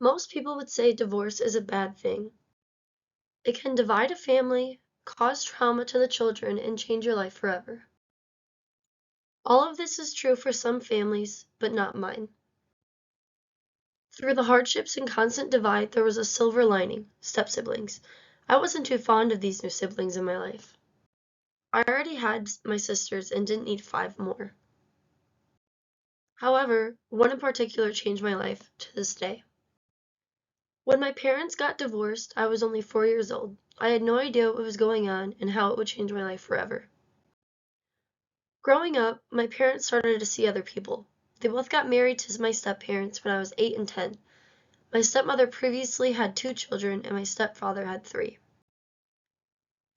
Most people would say divorce is a bad thing. It can divide a family, cause trauma to the children, and change your life forever. All of this is true for some families, but not mine. Through the hardships and constant divide, there was a silver lining: step-siblings. I wasn't too fond of these new siblings in my life. I already had my sisters and didn't need five more. However, one in particular changed my life to this day. When my parents got divorced, I was only 4 years old. I had no idea what was going on and how it would change my life forever. Growing up, my parents started to see other people. They both got married to my step-parents when I was 8 and 10. My stepmother previously had 2 children and my stepfather had 3.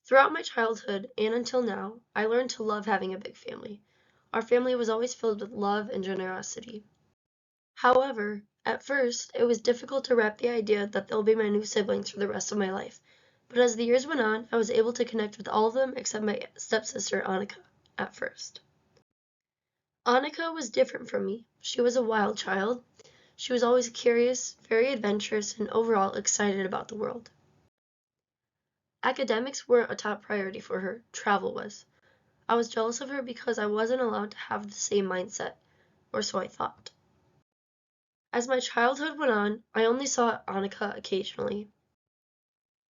Throughout my childhood and until now, I learned to love having a big family. Our family was always filled with love and generosity. However, at first, it was difficult to wrap the idea that they'll be my new siblings for the rest of my life. But as the years went on, I was able to connect with all of them except my stepsister Annika at first. Annika was different from me. She was a wild child. She was always curious, very adventurous, and overall excited about the world. Academics weren't a top priority for her, travel was. I was jealous of her because I wasn't allowed to have the same mindset, or so I thought. As my childhood went on, I only saw Annika occasionally.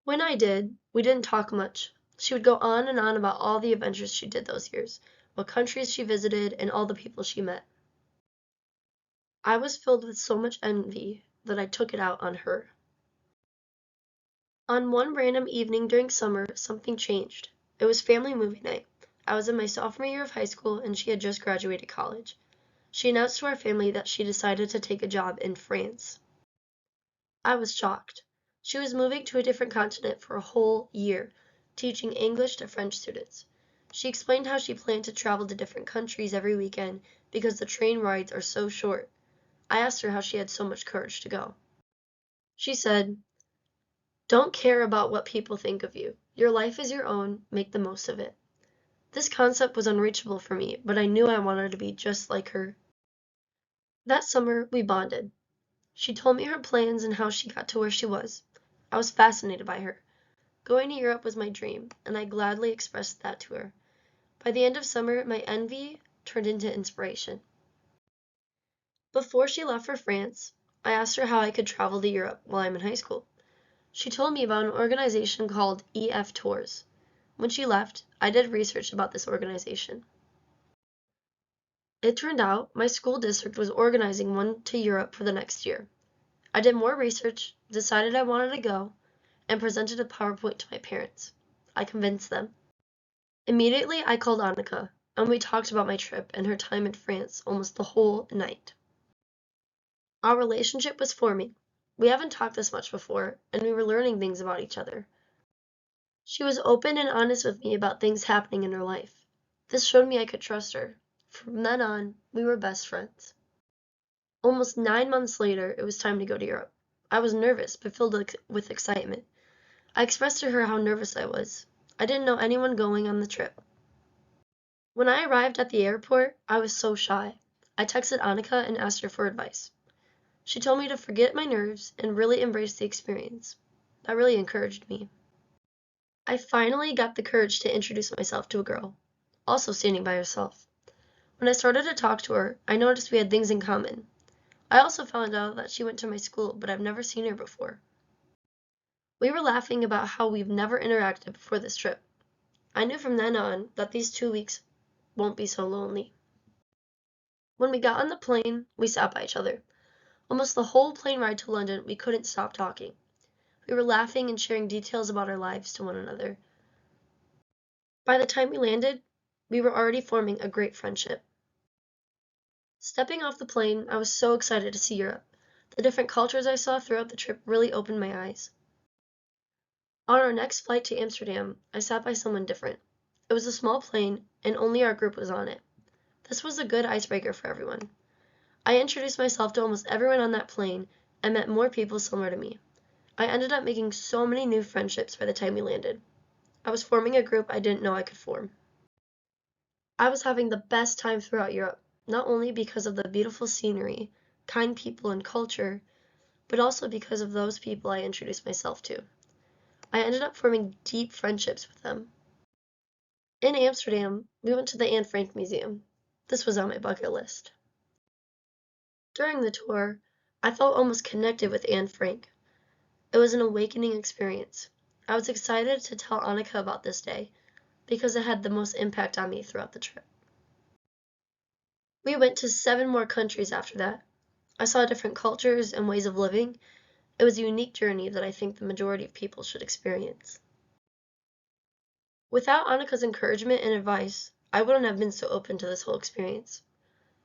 When I did, we didn't talk much. She would go on and on about all the adventures she did those years, what countries she visited, and all the people she met. I was filled with so much envy that I took it out on her. On one random evening during summer, something changed. It was family movie night. I was in my sophomore year of high school and she had just graduated college. She announced to our family that she decided to take a job in France. I was shocked. She was moving to a different continent for a whole year, teaching English to French students. She explained how she planned to travel to different countries every weekend because the train rides are so short. I asked her how she had so much courage to go. She said, "Don't care about what people think of you. Your life is your own, make the most of it." This concept was unreachable for me, but I knew I wanted to be just like her. That summer, we bonded. She told me her plans and how she got to where she was. I was fascinated by her. Going to Europe was my dream, and I gladly expressed that to her. By the end of summer, my envy turned into inspiration. Before she left for France, I asked her how I could travel to Europe while I'm in high school. She told me about an organization called EF Tours. When she left, I did research about this organization. It turned out my school district was organizing one to Europe for the next year. I did more research, decided I wanted to go, and presented a PowerPoint to my parents. I convinced them. Immediately, I called Annika, and we talked about my trip and her time in France almost the whole night. Our relationship was forming. We haven't talked this much before, and we were learning things about each other. She was open and honest with me about things happening in her life. This showed me I could trust her. From then on, we were best friends. Almost 9 months later, it was time to go to Europe. I was nervous, but filled with excitement. I expressed to her how nervous I was. I didn't know anyone going on the trip. When I arrived at the airport, I was so shy. I texted Annika and asked her for advice. She told me to forget my nerves and really embrace the experience. That really encouraged me. I finally got the courage to introduce myself to a girl, also standing by herself. When I started to talk to her, I noticed we had things in common. I also found out that she went to my school, but I've never seen her before. We were laughing about how we've never interacted before this trip. I knew from then on that these 2 weeks won't be so lonely. When we got on the plane, we sat by each other. Almost the whole plane ride to London, we couldn't stop talking. We were laughing and sharing details about our lives to one another. By the time we landed, we were already forming a great friendship. Stepping off the plane, I was so excited to see Europe. The different cultures I saw throughout the trip really opened my eyes. On our next flight to Amsterdam, I sat by someone different. It was a small plane, and only our group was on it. This was a good icebreaker for everyone. I introduced myself to almost everyone on that plane and met more people similar to me. I ended up making so many new friendships by the time we landed. I was forming a group I didn't know I could form. I was having the best time throughout Europe, not only because of the beautiful scenery, kind people, and culture, but also because of those people I introduced myself to. I ended up forming deep friendships with them. In Amsterdam, we went to the Anne Frank Museum. This was on my bucket list. During the tour, I felt almost connected with Anne Frank. It was an awakening experience. I was excited to tell Annika about this day because it had the most impact on me throughout the trip. We went to 7 more countries after that. I saw different cultures and ways of living. It was a unique journey that I think the majority of people should experience. Without Annika's encouragement and advice, I wouldn't have been so open to this whole experience.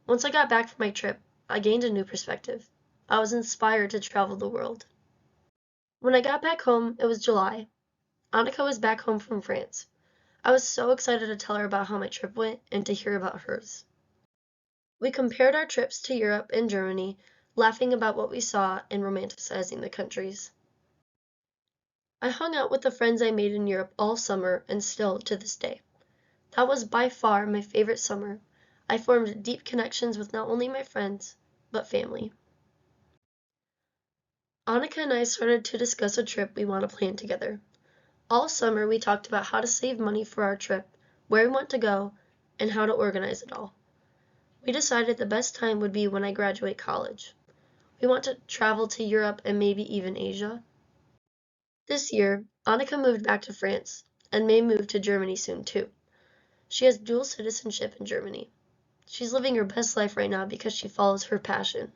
Once I got back from my trip, I gained a new perspective. I was inspired to travel the world. When I got back home, it was July. Annika was back home from France. I was so excited to tell her about how my trip went and to hear about hers. We compared our trips to Europe and Germany, laughing about what we saw and romanticizing the countries. I hung out with the friends I made in Europe all summer and still to this day. That was by far my favorite summer. I formed deep connections with not only my friends, but family. Annika and I started to discuss a trip we want to plan together. All summer we talked about how to save money for our trip, where we want to go, and how to organize it all. We decided the best time would be when I graduate college. We want to travel to Europe and maybe even Asia. This year, Annika moved back to France and may move to Germany soon too. She has dual citizenship in Germany. She's living her best life right now because she follows her passion.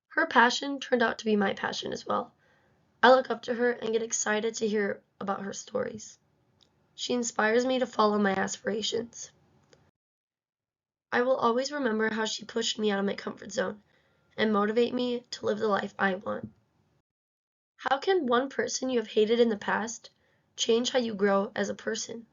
Her passion turned out to be my passion as well. I look up to her and get excited to hear about her stories. She inspires me to follow my aspirations. I will always remember how she pushed me out of my comfort zone and motivate me to live the life I want. How can one person you have hated in the past change how you grow as a person?